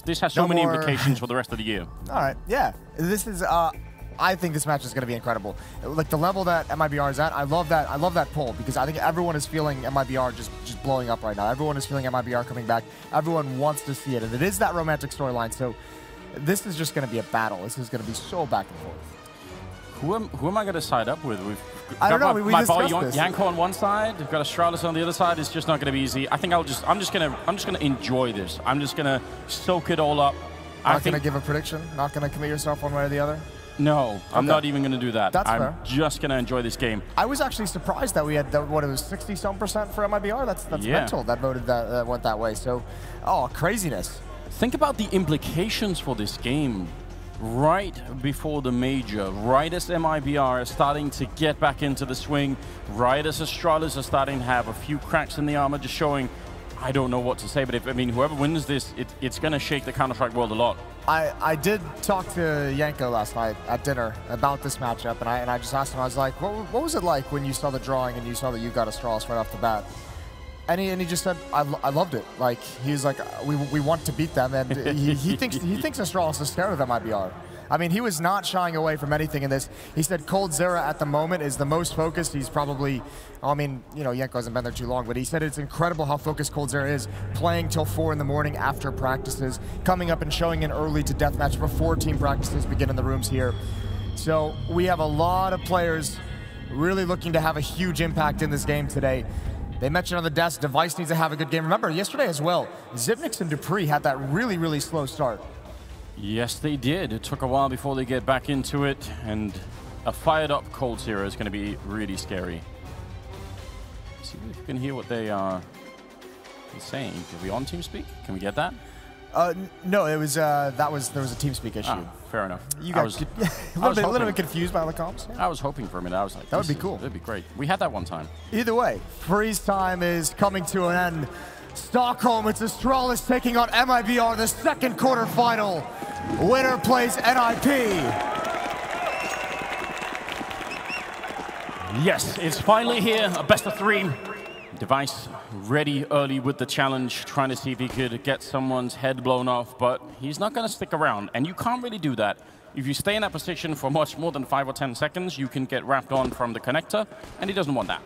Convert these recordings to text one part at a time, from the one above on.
This has so many implications for the rest of the year. All right, yeah. This is, I think this match is going to be incredible. Like the level that MIBR is at, I love that pull because I think everyone is feeling MIBR just blowing up right now. Everyone is feeling MIBR coming back. Everyone wants to see it, and it is that romantic storyline. So this is just going to be a battle. This is going to be so back and forth. Who am I going to side up with? I don't know. We my boy discussed this. Yanko on one side. We've got Astralis on the other side. It's just not going to be easy. I think I'm just gonna enjoy this. I'm just gonna soak it all up. Not going to give a prediction. Not going to commit yourself one way or the other. No, I'm not even going to do that. That's fair. I'm just going to enjoy this game. I was actually surprised that we had, what, it was 60-some% for MIBR? That's mental. That voted that went that way. So, oh, craziness. Think about the implications for this game. Right before the major, right as MIBR is starting to get back into the swing, right as Astralis are starting to have a few cracks in the armor, just showing, I don't know what to say, but whoever wins this, it's going to shake the Counter-Strike world a lot. I did talk to Yanko last night at dinner about this matchup, and I just asked him, I was like, what was it like when you saw the drawing and you saw that you got Astralis right off the bat? And he just said, I loved it. Like, he's like, we want to beat them, and he thinks Astralis is scared of MIBR. I mean, he was not shying away from anything in this. He said CORSAIR at the moment is the most focused. He's probably, I mean, you know, Yanko hasn't been there too long, but he said it's incredible how focused CORSAIR is, playing till 4 in the morning after practices, coming up and showing in early to deathmatch before team practices begin in the rooms here. So we have a lot of players really looking to have a huge impact in this game today. They mentioned on the desk, Device needs to have a good game. Remember, yesterday as well, Zipnix and Dupree had that really, really slow start. Yes, they did. It took a while before they get back into it, and a fired-up CORSAIR is going to be really scary. Let's see if you can hear what they are saying. Are we on TeamSpeak? Can we get that? No, it was there was a TeamSpeak issue. Ah, fair enough. You got a little bit confused by the comms. Yeah. I was hoping for a minute. I was like, that would be cool. That'd be great. We had that one time. Either way, freeze time is coming to an end. Stockholm, it's Astralis taking on MIBR, the second quarterfinal. Winner plays NIP. Yes, it's finally here, a best of 3. Device ready early with the challenge, trying to see if he could get someone's head blown off, but he's not going to stick around, and you can't really do that. If you stay in that position for much more than 5 or 10 seconds, you can get wrapped on from the connector, and he doesn't want that.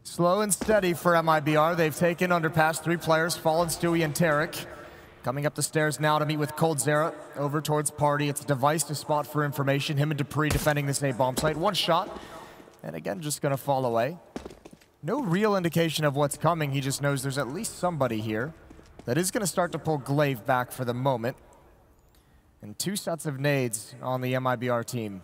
Slow and steady for MIBR. They've taken Underpass 3 players, Fallen, Stewie, and Tarek. Coming up the stairs now to meet with CORSAIR over towards Party. It's Device to spot for information. Him and Dupree defending this A bomb site. One shot, and again, just going to fall away. No real indication of what's coming. He just knows there's at least somebody here that is going to start to pull Glaive back for the moment. And 2 sets of nades on the MIBR team.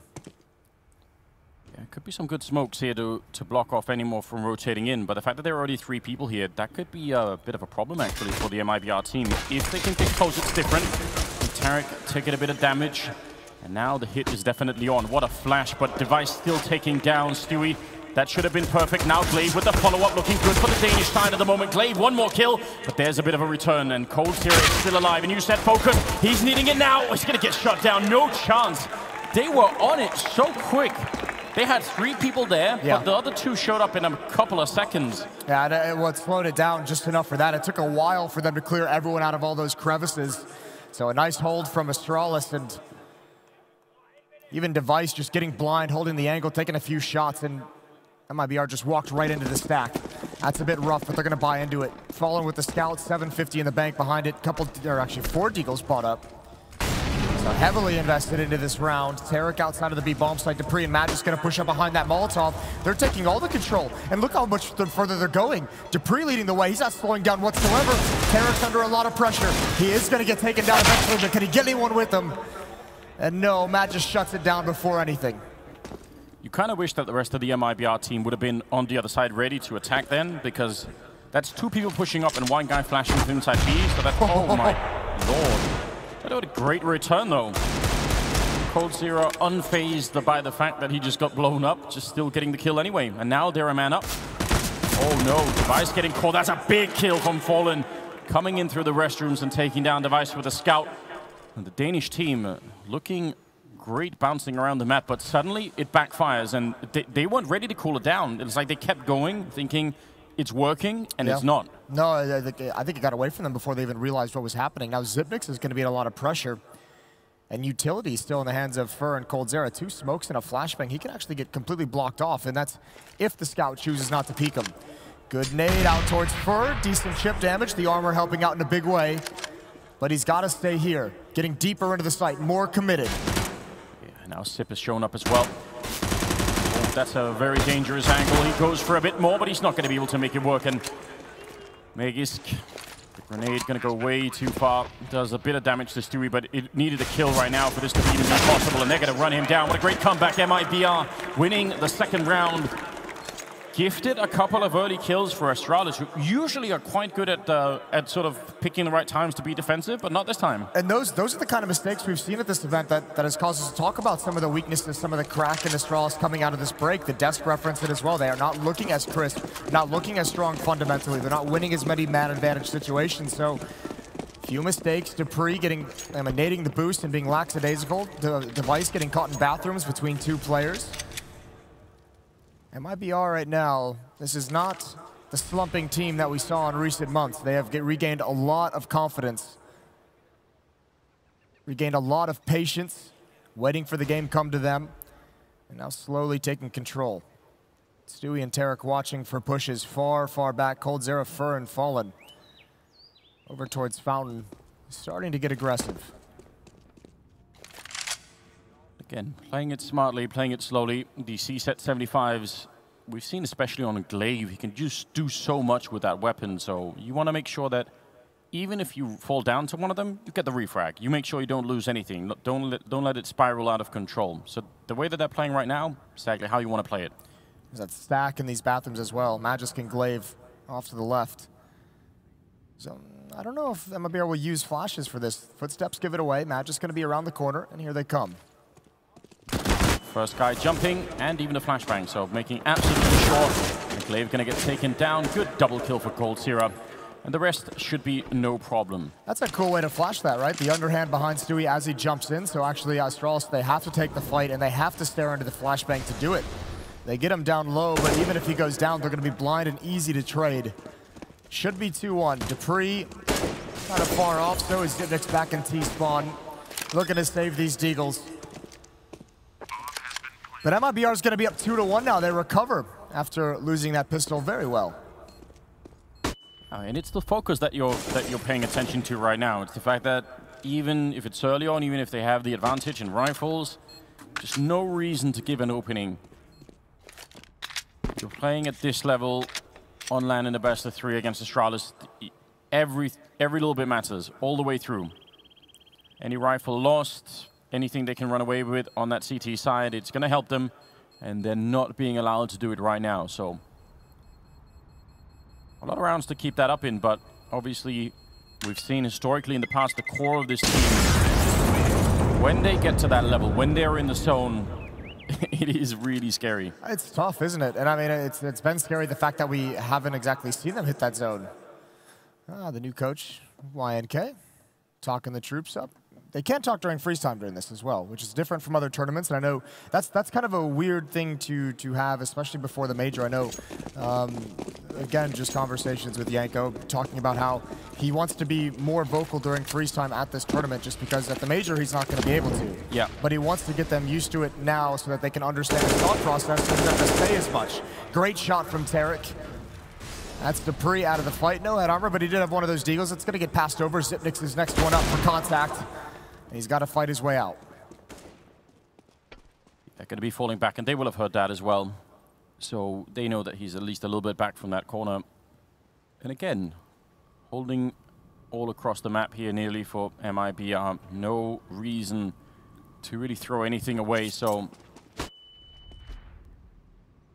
Yeah, could be some good smokes here to block off any more from rotating in, but the fact that there are already 3 people here, that could be a bit of a problem actually for the MIBR team. If they can get close, it's different. Tarek taking a bit of damage, and now the hit is definitely on. What a flash, but Device still taking down Stewie. That should have been perfect. Now Glaive with the follow-up, looking good for the Danish side at the moment. Glaive, 1 more kill, but there's a bit of a return, and CORSAIR is still alive. And you said focus, he's needing it now. He's gonna get shut down, no chance. They were on it so quick. They had 3 people there, but the other 2 showed up in a couple of seconds. Yeah, it slowed it down just enough for that. It took a while for them to clear everyone out of all those crevices. So a nice hold from Astralis, and even Device just getting blind, holding the angle, taking a few shots, and MIBR just walked right into the stack. That's a bit rough, but they're going to buy into it. Fallen with the scout, 750 in the bank behind it. Actually 4 deagles bought up. So heavily invested into this round. Tarek outside of the B bomb site. Dupree and Matt just going to push up behind that Molotov. They're taking all the control. And look how much further they're going. Dupree leading the way. He's not slowing down whatsoever. Tarek's under a lot of pressure. He is going to get taken down eventually, but can he get anyone with him? And no, Matt just shuts it down before anything. You kind of wish that the rest of the MIBR team would have been on the other side ready to attack then, because that's 2 people pushing up and 1 guy flashing from inside B, so that's, oh my lord. That was a great return though. CORSAIR unfazed by the fact that he just got blown up, just still getting the kill anyway. And now they're a man up. Oh no, Device getting caught. That's a big kill from Fallen. Coming in through the restrooms and taking down Device with a scout. And the Danish team looking great bouncing around the map, but suddenly it backfires, and they weren't ready to cool it down. It's like they kept going, thinking it's working, and it's not. No, I think it got away from them before they even realized what was happening. Now Zipnix is going to be in a lot of pressure. And utility still in the hands of Fur and CORSAIR. 2 smokes and a flashbang. He can actually get completely blocked off, and that's if the scout chooses not to peek him. Good nade out towards Fur. Decent chip damage. The armor helping out in a big way. But he's got to stay here. Getting deeper into the site. More committed. Yeah, now Sip has shown up as well. Oh, that's a very dangerous angle. He goes for a bit more, but he's not going to be able to make it work. And Magisk, the grenade going to go way too far. Does a bit of damage to Stewie, but it needed a kill right now for this to even be possible. And they're going to run him down. What a great comeback. MIBR winning the second round. Gifted a couple of early kills for Astralis, who usually are quite good at sort of picking the right times to be defensive, but not this time. And those are the kind of mistakes we've seen at this event that has caused us to talk about some of the weaknesses, some of the crack in Astralis coming out of this break. The desk referenced it as well. They are not looking as crisp, not looking as strong fundamentally. They're not winning as many man advantage situations. So few mistakes. Dupree nading the boost and being lackadaisical. The device getting caught in bathrooms between 2 players. MIBR right now, this is not the slumping team that we saw in recent months. They have regained a lot of confidence, regained a lot of patience, waiting for the game come to them, and now slowly taking control. Stewie and Tarek watching for pushes far, far back. CORSAIR, Fur, and Fallen. Over towards Fountain, starting to get aggressive. Again, playing it smartly, playing it slowly. The C-set 75s, we've seen especially on Glaive, he can just do so much with that weapon. So you want to make sure that even if you fall down to one of them, you get the refrag. You make sure you don't lose anything. Don't let it spiral out of control. So the way that they're playing right now, exactly how you want to play it. There's that stack in these bathrooms as well. Magisk and Glaive off to the left. So I don't know if MIBR will use flashes for this. Footsteps give it away. Magisk's going to be around the corner, and here they come. First guy jumping, and even a flashbang, so making absolutely sure. And Glaive going to get taken down. Good double kill for CORSAIR. And the rest should be no problem. That's a cool way to flash that, right? The underhand behind Stewie as he jumps in. So actually, Astralis, they have to take the fight, and they have to stare into the flashbang to do it. They get him down low, but even if he goes down, they're going to be blind and easy to trade. Should be 2-1. Dupree kind of far off, so is Zipnix back in T-spawn. Looking to save these Deagles. But MIBR is going to be up 2-1 now. They recover after losing that pistol very well. And it's the focus that you're paying attention to right now. It's the fact that even if it's early on, even if they have the advantage in rifles, just no reason to give an opening. You're playing at this level on land in the best of 3 against Astralis. Every little bit matters all the way through. Any rifle lost, anything they can run away with on that CT side, it's going to help them, and they're not being allowed to do it right now. So a lot of rounds to keep that up in, but obviously we've seen historically in the past the core of this team, when they get to that level, when they're in the zone, it is really scary. It's tough, isn't it? And I mean, it's been scary, the fact that we haven't exactly seen them hit that zone. The new coach, YNK, talking the troops up. They can't talk during freeze time during this as well, which is different from other tournaments. And I know that's kind of a weird thing to have, especially before the major. I know, again, just conversations with Yanko, talking about how he wants to be more vocal during freeze time at this tournament, just because at the major he's not going to be able to. Yeah. But he wants to get them used to it now so that they can understand his thought process and not have to say as much. Great shot from Tarek. That's Dupree out of the fight. No head armor, but he did have one of those deagles. It's going to get passed over. Zipnix is next one up for contact. And he's got to fight his way out. They're going to be falling back, and they will have heard that as well. So they know that he's at least a little bit back from that corner. And again, holding all across the map here nearly for MIBR. No reason to really throw anything away. So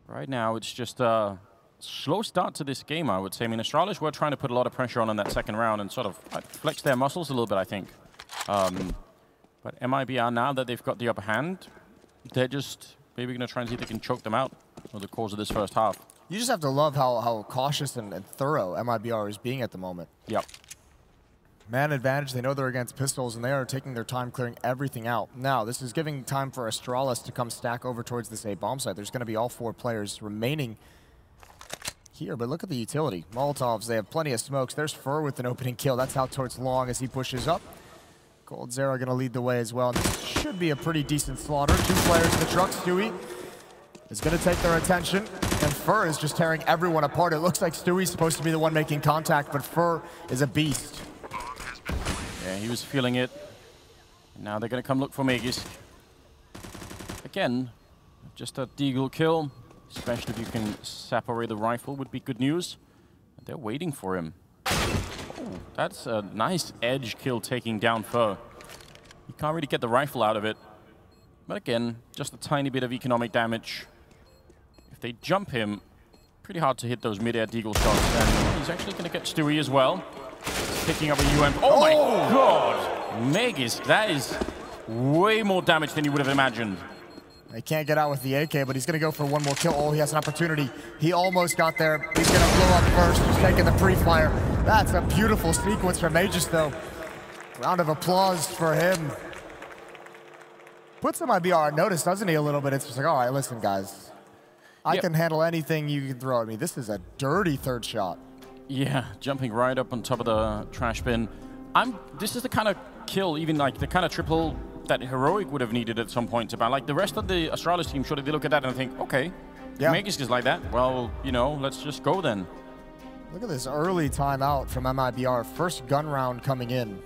right now, it's just a slow start to this game, I would say. I mean, Astralis were trying to put a lot of pressure on in that second round and sort of flex their muscles a little bit, I think. But MIBR, now that they've got the upper hand, they're just maybe going to try and see if they can choke them out over the course of this first half. You just have to love how cautious and thorough MIBR is being at the moment. Yep. Man advantage, they know they're against pistols, and they are taking their time clearing everything out. Now, this is giving time for Astralis to come stack over towards this A bomb site. There's going to be all 4 players remaining here, but look at the utility. Molotovs, they have plenty of smokes. There's Fur with an opening kill. That's out towards Long as he pushes up. CORSAIR going to lead the way as well. And this should be a pretty decent slaughter. 2 players in the truck. Stewie is going to take their attention, and Fur is just tearing everyone apart. It looks like Stewie's supposed to be the one making contact, but Fur is a beast. Yeah, he was feeling it. Now they're going to come look for Magisk. Again, just a deagle kill, especially if you can separate the rifle, would be good news. They're waiting for him. Oh, that's a nice edge kill taking down Fur. You can't really get the rifle out of it. But again, just a tiny bit of economic damage. If they jump him, pretty hard to hit those mid-air deagle shots. And he's actually going to get Stewie as well. Picking up a UM. Oh my god! Magisk, that is way more damage than you would have imagined. He can't get out with the AK, but he's going to go for one more kill. Oh, he has an opportunity. He almost got there. He's going to blow up first, just taking the pre-fire. That's a beautiful sequence from Magisk, though. Round of applause for him. Puts him MIBR on notice, doesn't he, a little bit? It's just like, all right, listen, guys. I can handle anything you can throw at me. This is a dirty third shot. Yeah, jumping right up on top of the trash bin. This is the kind of kill, even like the kind of triple that Heroic would have needed at some point to ban. Like the rest of the Astralis team, sure, they look at that and think, okay, Magisk is like that. Well, you know, let's just go then. Look at this early timeout from MIBR. First gun round coming in.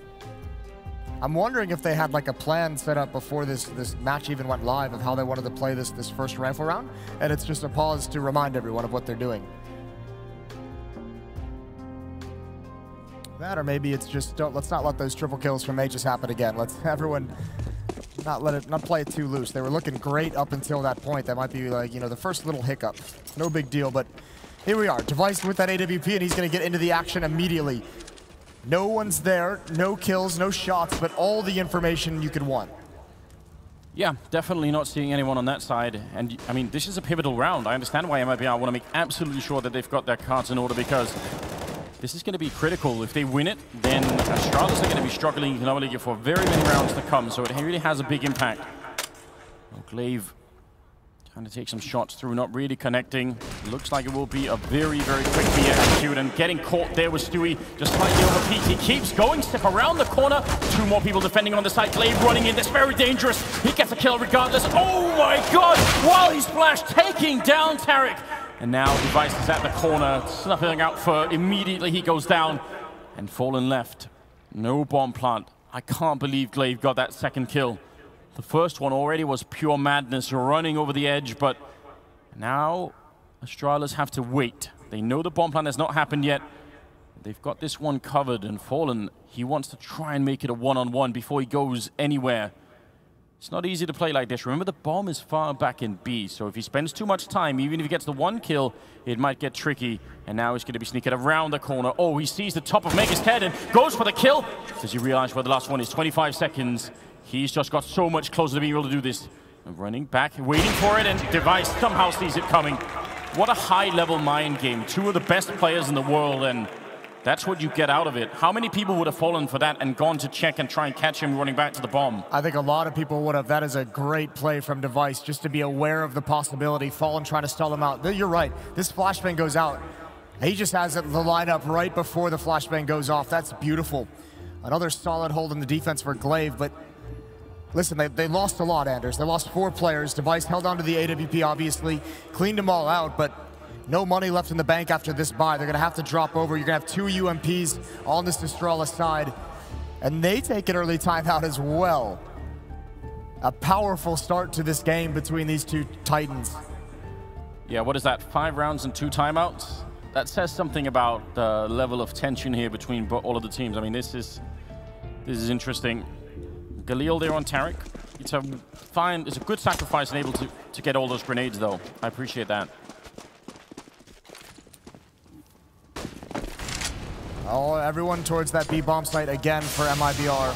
I'm wondering if they had like a plan set up before this match even went live of how they wanted to play this first rifle round, and it's just a pause to remind everyone of what they're doing. That, or maybe it's just let's not let those triple kills from Magisk happen again. Let's everyone not play it too loose. They were looking great up until that point. That might be like, you know, the first little hiccup. No big deal, but here we are. Device with that AWP, and he's going to get into the action immediately. No one's there, no kills, no shots, but all the information you could want. Yeah, definitely not seeing anyone on that side. And I mean, this is a pivotal round. I understand why MIBR want to make absolutely sure that they've got their cards in order, because this is going to be critical. If they win it, then Astralis are going to be struggling economically for very many rounds to come, so it really has a big impact. Oh, Glaive trying to take some shots through, not really connecting. Looks like it will be a very, very quick B execute, and getting caught there with Stewie just slightly over peak. He keeps going, step around the corner. 2 more people defending on the side. Glaive running in, that's very dangerous. He gets a kill regardless. Oh my god! While he's flashed, taking down Tarek. And now Device is at the corner, snuffing out for immediately he goes down. And Fallen left. No bomb plant. I can't believe Glaive got that second kill. The first one already was pure madness, running over the edge, but now Astralis have to wait. They know the bomb plant has not happened yet. They've got this one covered, and Fallen, he wants to try and make it a one-on-one before he goes anywhere. It's not easy to play like this. Remember, the bomb is far back in B, so if he spends too much time, even if he gets the one kill, it might get tricky. And now he's going to be sneaking around the corner. Oh, he sees the top of Mega's head and goes for the kill. Does he realize where the last one is? 25 seconds. He's just got so much closer to being able to do this. And running back, waiting for it, and Device somehow sees it coming. What a high-level mind game. 2 of the best players in the world, and that's what you get out of it. How many people would have fallen for that and gone to check and try and catch him running back to the bomb? I think a lot of people would have. That is a great play from Device, just to be aware of the possibility. Fallen trying to stall him out. You're right. This flashbang goes out. He just has the lineup right before the flashbang goes off. That's beautiful. Another solid hold in the defense for Glaive, but listen, they lost a lot, Anders. They lost 4 players. Device held on to the AWP, obviously. Cleaned them all out, but no money left in the bank after this buy. They're going to have to drop over. You're going to have 2 UMPs on this Astralis side. And they take an early timeout as well. A powerful start to this game between these 2 Titans. Yeah, what is that? 5 rounds and 2 timeouts? That says something about the level of tension here between all of the teams. I mean, this is interesting. Galil there on Tarek. It's a good sacrifice and able to get all those grenades, though. I appreciate that. Oh, everyone towards that B-bomb site again for MIBR.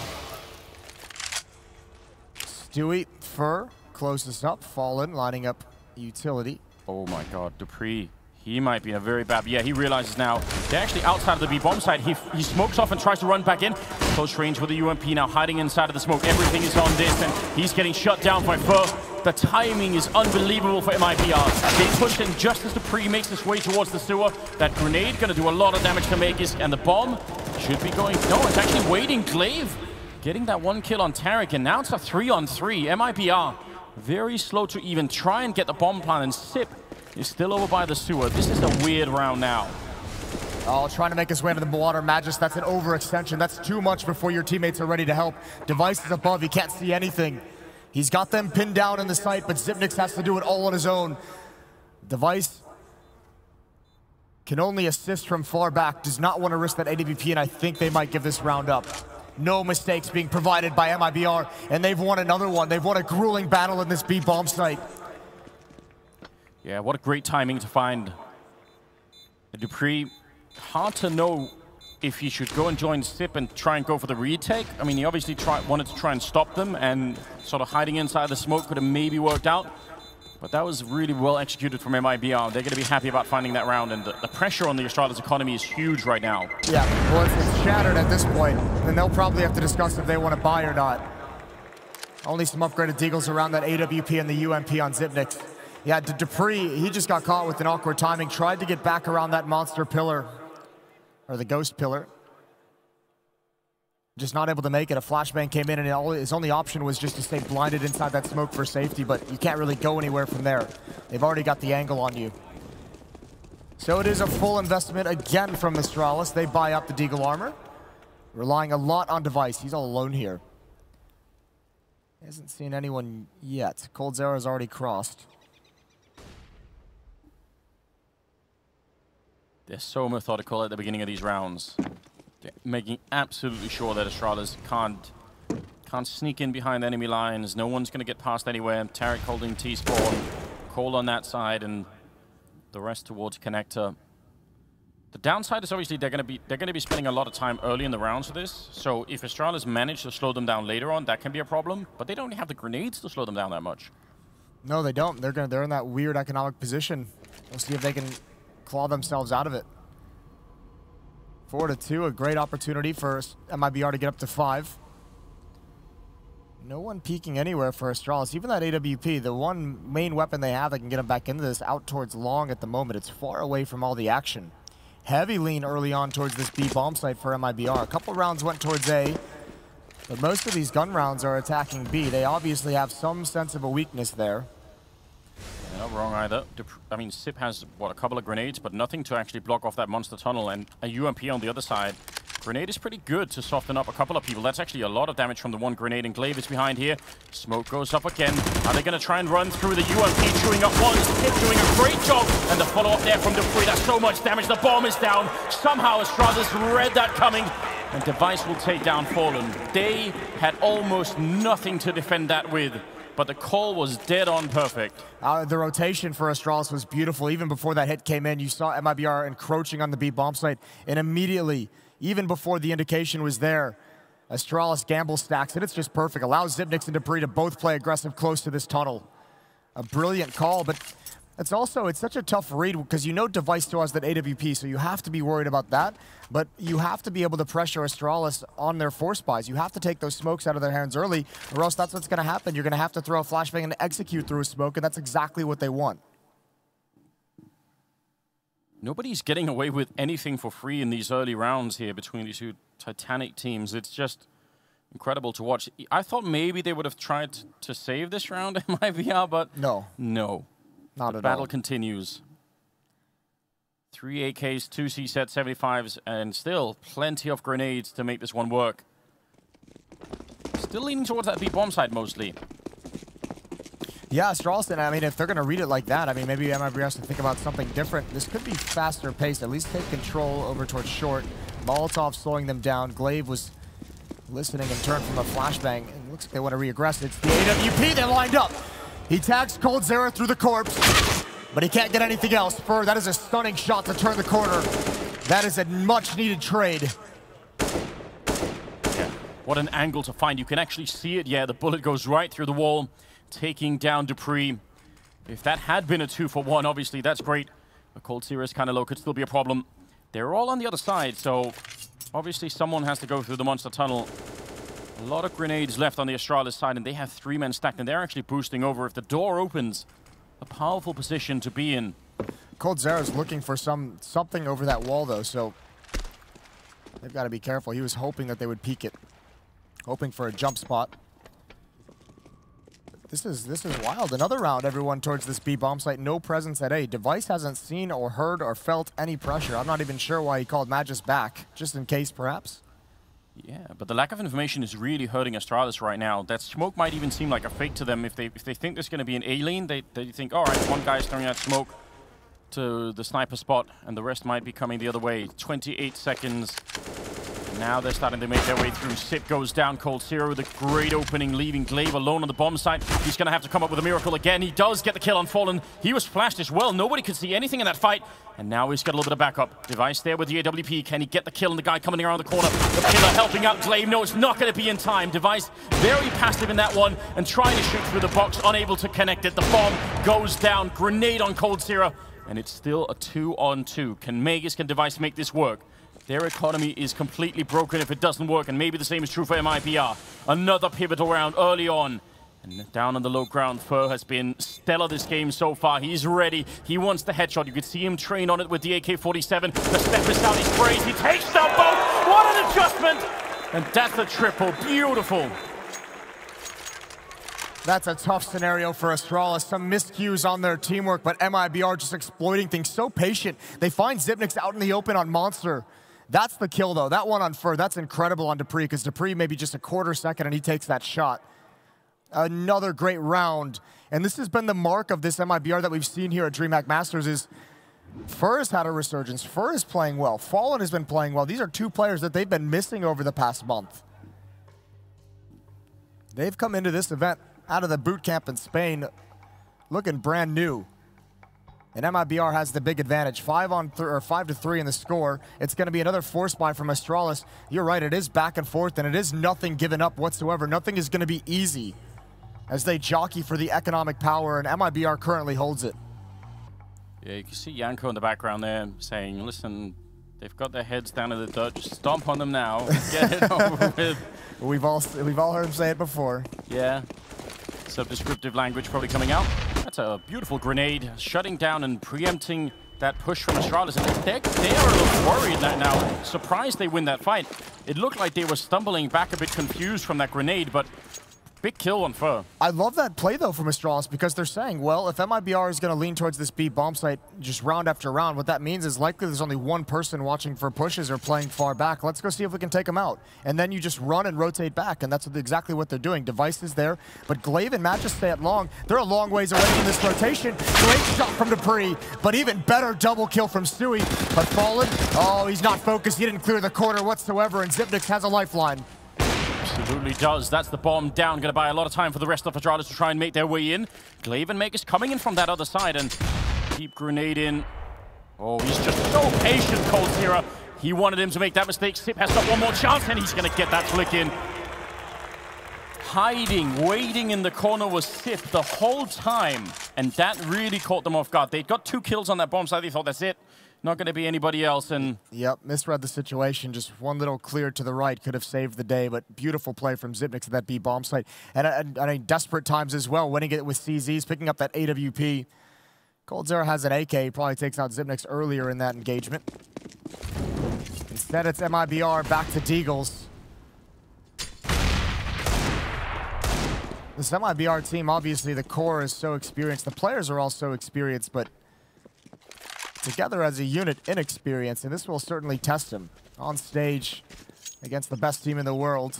Stewie, Fur, closes up. Fallen, lining up utility. Oh my god, Dupree. He might be in a very bad... Yeah, he realizes now they're actually outside of the B-bomb site. He smokes off and tries to run back in. Close range with the UMP now hiding inside of the smoke. Everything is on this, and he's getting shut down by Fur. The timing is unbelievable for MIBR. They push in just as Dupree makes his way towards the sewer. That grenade going to do a lot of damage to Makis, and the bomb should be going... No, it's actually waiting. Glaive getting that one kill on Tarek, and now it's a 3-on-3. MIBR very slow to even try and get the bomb plan, and Sip is still over by the sewer. This is a weird round now. Oh, trying to make his way into the water. Magis, that's an overextension. That's too much before your teammates are ready to help. Device is above. He can't see anything. He's got them pinned down in the site, but Zipnix has to do it all on his own. Device can only assist from far back. Does not want to risk that AWP, and I think they might give this round up. No mistakes being provided by MIBR, and they've won another one. They've won a grueling battle in this B-bomb site. Yeah, what a great timing to find Dupree. Hard to know if he should go and join Sip and try and go for the retake. I mean, he obviously wanted to try and stop them, and sort of hiding inside the smoke could have maybe worked out. But that was really well executed from MIBR. They're going to be happy about finding that round, and the pressure on the Astralis economy is huge right now. Yeah, well, it's shattered at this point, and they'll probably have to discuss if they want to buy or not. Only some upgraded deagles around that AWP and the UMP on Zipnix. Yeah, Dupree, he just got caught with an awkward timing, tried to get back around that monster pillar, or the ghost pillar. Just not able to make it. A flashbang came in, and his only option was just to stay blinded inside that smoke for safety, but you can't really go anywhere from there. They've already got the angle on you. So it is a full investment again from Astralis. They buy up the deagle armor, relying a lot on Device. He's all alone here. He hasn't seen anyone yet. CORSAIR has already crossed. They're so methodical at the beginning of these rounds. They're making absolutely sure that Astralis can't sneak in behind enemy lines. No one's going to get past anywhere. Tarek holding T-spawn, Cole on that side, and the rest towards connector. The downside is obviously they're going to be spending a lot of time early in the rounds for this. So if Astralis manage to slow them down later on, that can be a problem. But they don't have the grenades to slow them down that much. No, they don't. They're in that weird economic position. We'll see if they can claw themselves out of it. 4-2, a great opportunity for MIBR to get up to 5. No one peeking anywhere for Astralis. Even that AWP, the one main weapon they have that can get them back into this, out towards long at the moment. It's far away from all the action. Heavy lean early on towards this B bomb site for MIBR. A couple rounds went towards A, but most of these gun rounds are attacking B. They obviously have some sense of a weakness there. Yeah, not wrong either. I mean, Sip has, what, a couple of grenades, but nothing to actually block off that monster tunnel, and a UMP on the other side. Grenade is pretty good to soften up a couple of people. That's actually a lot of damage from the one grenade, and Glaive is behind here. Smoke goes up again. Are they going to try and run through the UMP, chewing up one? Sip doing a great job, and the follow-up there from Dupree. That's so much damage. The bomb is down. Somehow Astralis read that coming, and Device will take down Fallen. They had almost nothing to defend that with, but the call was dead on perfect. The rotation for Astralis was beautiful. Even before that hit came in, you saw MIBR encroaching on the B bomb site, and immediately, even before the indication was there, Astralis gamble stacks it. It's just perfect. Allows Zipnix and Dupree to both play aggressive close to this tunnel. A brilliant call, but it's such a tough read because you know Device still has that AWP, so you have to be worried about that. But you have to be able to pressure Astralis on their force buys. You have to take those smokes out of their hands early, or else that's what's going to happen. You're going to have to throw a flashbang and execute through a smoke, and that's exactly what they want. Nobody's getting away with anything for free in these early rounds here between these two Titanic teams. It's just incredible to watch. I thought maybe they would have tried to save this round in MIBR, but no. Not at all. The battle continues. 3 AKs, 2 CSET 75s, and still plenty of grenades to make this one work. Still leaning towards that B bomb side mostly. Yeah, Astralis, I mean, if they're going to read it like that, I mean, maybe MIBR has to think about something different. This could be faster paced, at least take control over towards short. Molotov slowing them down. Glaive was listening and turned from a flashbang. It looks like they want to re-aggress. It's the AWP, they're lined up. He tags CORSAIR through the corpse, but he can't get anything else. Fur, that is a stunning shot to turn the corner. That is a much-needed trade. Yeah, what an angle to find. You can actually see it. Yeah, the bullet goes right through the wall, taking down Dupree. If that had been a 2-for-1, obviously that's great A CORSAIR is kind of low, could still be a problem. They're all on the other side, so obviously someone has to go through the monster tunnel. A lot of grenades left on the Astralis side, and they have 3 men stacked, and they're actually boosting over. If the door opens, a powerful position to be in. CORSAIR is looking for something over that wall, though, so they've got to be careful. He was hoping that they would peek it, hoping for a jump spot. This is wild. Another round, everyone towards this B bomb site. No presence at A. Device hasn't seen or heard or felt any pressure. I'm not even sure why he called Magus back, just in case, perhaps. Yeah, but the lack of information is really hurting Astralis right now. That smoke might even seem like a fake to them. If they think there's going to be an A lane, they think, all right, one guy's throwing out smoke to the sniper spot, and the rest might be coming the other way. 28 seconds. Now they're starting to make their way through. Sip goes down. CORSAIR with a great opening, leaving Glaive alone on the bomb site. He's going to have to come up with a miracle again. He does get the kill on Fallen. He was flashed as well. Nobody could see anything in that fight. And now he's got a little bit of backup. Device there with the AWP. Can he get the kill on the guy coming around the corner? The killer helping out Glaive. No, it's not going to be in time. Device very passive in that one and trying to shoot through the box. Unable to connect it. The bomb goes down. Grenade on CORSAIR. And it's still a 2-on-2. Can Device make this work? Their economy is completely broken if it doesn't work, and maybe the same is true for MIBR. Another pivotal round early on. And down on the low ground, Fur has been stellar this game so far. He's ready. He wants the headshot. You could see him train on it with the AK-47. The step is out. He sprays. He takes down both. What an adjustment! And that's a triple. Beautiful. That's a tough scenario for Astralis. Some miscues on their teamwork, but MIBR just exploiting things. So patient. They find Zipnix out in the open on Monster. That's the kill, though. That one on Fur, that's incredible on dupreeh, because dupreeh maybe just a quarter second and he takes that shot. Another great round. And this has been the mark of this MIBR that we've seen here at DreamHack Masters is Fur has had a resurgence. Fur is playing well. Fallen has been playing well. These are 2 players that they've been missing over the past month. They've come into this event out of the boot camp in Spain looking brand new. And MIBR has the big advantage, 5-3 in the score. It's going to be another force buy from Astralis. You're right, it is back and forth, and it is nothing given up whatsoever. Nothing is going to be easy as they jockey for the economic power, and MIBR currently holds it. Yeah, you can see Janko in the background there saying, listen, they've got their heads down in the dirt. Just stomp on them now. Get it over with. We've all heard him say it before. Yeah. Some descriptive language probably coming out. That's a beautiful grenade, shutting down and preempting that push from Astralis. And they are a little worried now. Surprised they win that fight. It looked like they were stumbling back a bit confused from that grenade, but big kill on Fur. I love that play, though, from Astralis, because they're saying, well, if MIBR is going to lean towards this B bomb site just round after round, what that means is likely there's only one person watching for pushes or playing far back. Let's go see if we can take them out. And then you just run and rotate back, and that's exactly what they're doing. Device is there, but Glaive and Magus stay at long. They're a long ways away from this rotation. Great shot from dupreeh, but even better double kill from Stewie. But Fallen, oh, he's not focused. He didn't clear the corner whatsoever, and Zipnix has a lifeline. Absolutely does. That's the bomb down. Going to buy a lot of time for the rest of Astralis to try and make their way in. Glaive and Magus coming in from that other side and keep grenade in. Oh, he's just so patient, CORSAIR. He wanted him to make that mistake. Sip has got one more chance and he's going to get that flick in. Hiding, waiting in the corner was Sip the whole time. And that really caught them off guard. They'd got 2 kills on that bomb side. They thought, that's it. Not going to be anybody else. And yep, misread the situation. Just one little clear to the right could have saved the day, but beautiful play from Zipnix at that B bomb site. And I mean, desperate times as well, winning it with CZs, picking up that AWP. CORSAIR has an AK, he probably takes out Zipnix earlier in that engagement. Instead, it's MIBR back to Deagles. This MIBR team, obviously, the core is so experienced. The players are all so experienced, but together as a unit, inexperienced, and this will certainly test him on stage against the best team in the world.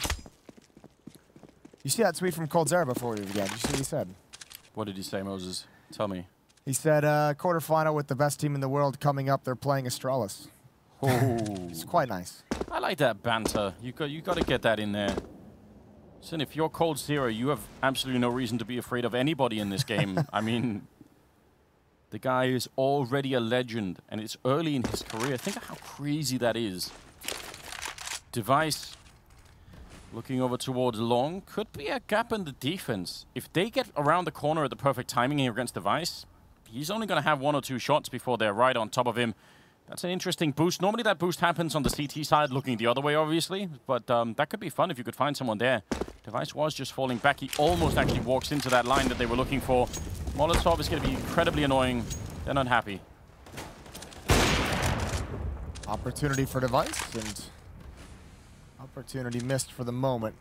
You see that tweet from CORSAIR before we began? You see what he said? What did he say, Moses? Tell me. He said, quarterfinal with the best team in the world coming up. They're playing Astralis. Oh. It's quite nice. I like that banter. You got to get that in there. Listen, if you're CORSAIR, you have absolutely no reason to be afraid of anybody in this game. I mean, the guy is already a legend, and it's early in his career. Think of how crazy that is. Device looking over towards long. Could be a gap in the defense. If they get around the corner at the perfect timing here against Device, he's only going to have 1 or 2 shots before they're right on top of him. That's an interesting boost. Normally that boost happens on the CT side, looking the other way, obviously. But that could be fun if you could find someone there. Device was just falling back. He almost actually walks into that line that they were looking for. Molotov is going to be incredibly annoying. They're not happy. Opportunity for Device, and opportunity missed for the moment.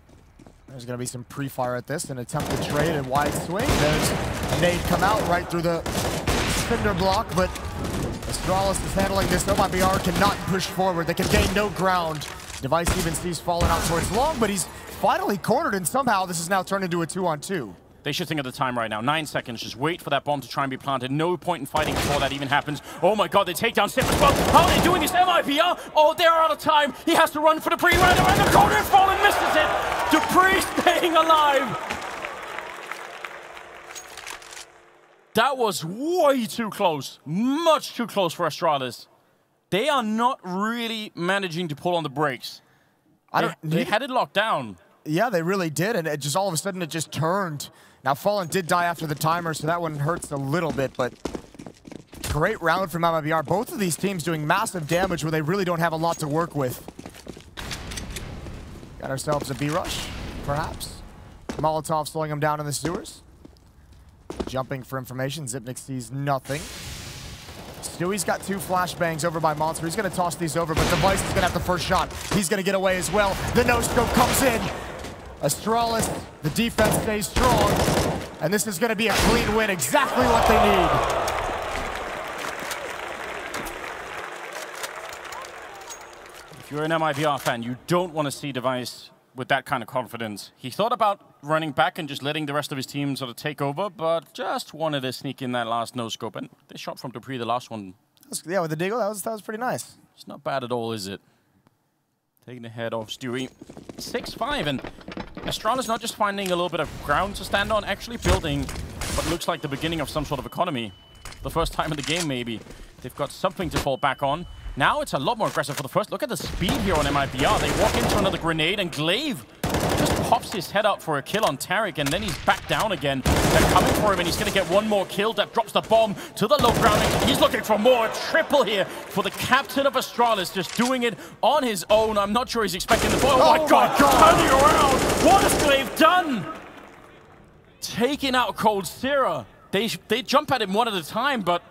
There's going to be some pre-fire at this, an attempted trade and wide swing. There's a nade come out right through the cinder block, but Astralis is handling this. MIBR cannot push forward. They can gain no ground. Device even sees falling out towards long, but he's finally cornered, and somehow this is now turned into a 2-on-2. They should think of the time right now. 9 seconds. Just wait for that bomb to try and be planted. No point in fighting before that even happens. Oh my god, they take down Sip as well. How are they doing this? MIBR? Oh, they're out of time. He has to run for the right around the corner and fall and misses it. Dupree staying alive. That was way too close. Much too close for Astralis. They are not really managing to pull on the brakes. They had it locked down. Yeah, they really did, and it just all of a sudden it just turned. Now, Fallen did die after the timer, so that one hurts a little bit, but great round from MIBR. Both of these teams doing massive damage where they really don't have a lot to work with. Got ourselves a B-rush, perhaps. Molotov slowing him down in the sewers. Jumping for information, Zipnik sees nothing. Stewie's got 2 flashbangs over by Monster. He's going to toss these over, but Device is going to have the first shot. He's going to get away as well. The no-scope comes in. Astralis, the defense stays strong, and this is going to be a clean win, exactly what they need. If you're an MIBR fan, you don't want to see Device with that kind of confidence. He thought about running back and just letting the rest of his team sort of take over, but just wanted to sneak in that last no-scope, and they shot from Dupree, the last one. Yeah, with the Deagle, that was pretty nice. It's not bad at all, is it? Taking the head off Stewie. 6-5, and Astralis not just finding a little bit of ground to stand on, actually building what looks like the beginning of some sort of economy. The first time in the game, maybe. They've got something to fall back on. Now it's a lot more aggressive for the first. Look at the speed here on MIBR. They walk into another grenade, and Glaive just pops his head up for a kill on Tariq, and then he's back down again. They're coming for him, and he's going to get one more kill. That drops the bomb to the low ground. He's looking for more. A triple here for the captain of Astralis, just doing it on his own. I'm not sure he's expecting the ball. Oh my god! Turning around! What has Glaive done? Taking out CORSAIR. They jump at him one at a time, but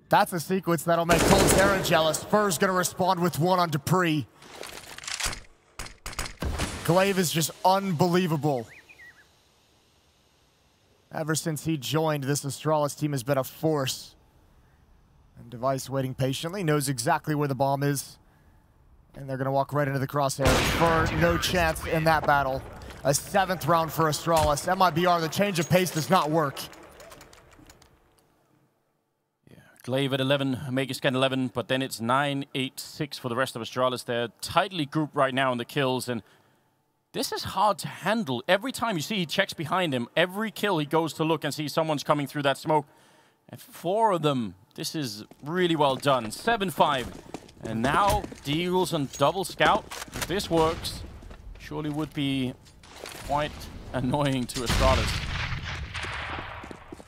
that's a sequence that'll make CORSAIR jealous. Fur's going to respond with 1 on Dupree. Glaive is just unbelievable. Ever since he joined, this Astralis team has been a force. And Device waiting patiently, knows exactly where the bomb is. And they're going to walk right into the crosshair. Fur, no chance in that battle. A 7th round for Astralis. MIBR, the change of pace does not work. Glaive at 11, Megascan 11, but then it's 9-8-6 for the rest of Astralis. They're tightly grouped right now in the kills, and this is hard to handle. Every time you see he checks behind him, every kill he goes to look and see someone's coming through that smoke. And 4 of them, this is really well done. 7-5, and now Deagles and double scout. If this works, surely would be quite annoying to Astralis.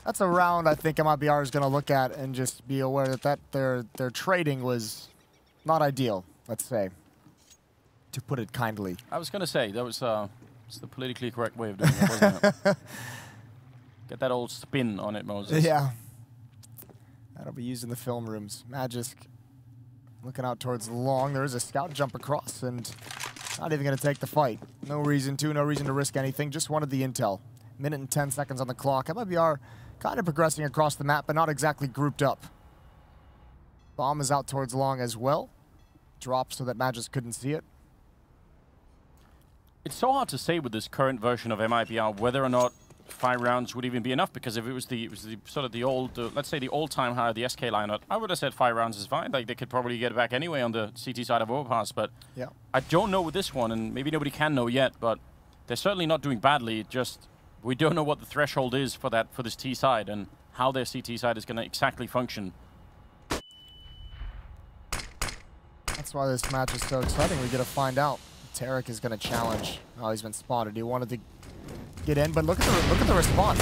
That's a round I think MIBR is going to look at and just be aware that their trading was not ideal, let's say, to put it kindly. I was going to say, that was it's the politically correct way of doing it, wasn't it? Get that old spin on it, Moses. Yeah. That'll be used in the film rooms. Magisk looking out towards long. There is a scout jump across, and not even going to take the fight. No reason to risk anything. Just wanted the intel. Minute and 10 seconds on the clock. MIBR kind of progressing across the map, but not exactly grouped up. Bomb is out towards long as well. Dropped so that Magisk couldn't see it. It's so hard to say with this current version of MIBR whether or not 5 rounds would even be enough, because if it was the sort of the old, let's say the old time high, the SK lineup, I would have said 5 rounds is fine. Like, they could probably get it back anyway on the CT side of Overpass, but yeah. I don't know with this one, and maybe nobody can know yet, but they're certainly not doing badly. Just we don't know what the threshold is for this T side and how their CT side is going to exactly function. That's why this match is so exciting. We get to find out. Tariq is going to challenge. Oh, he's been spotted. He wanted to get in, but look at the response.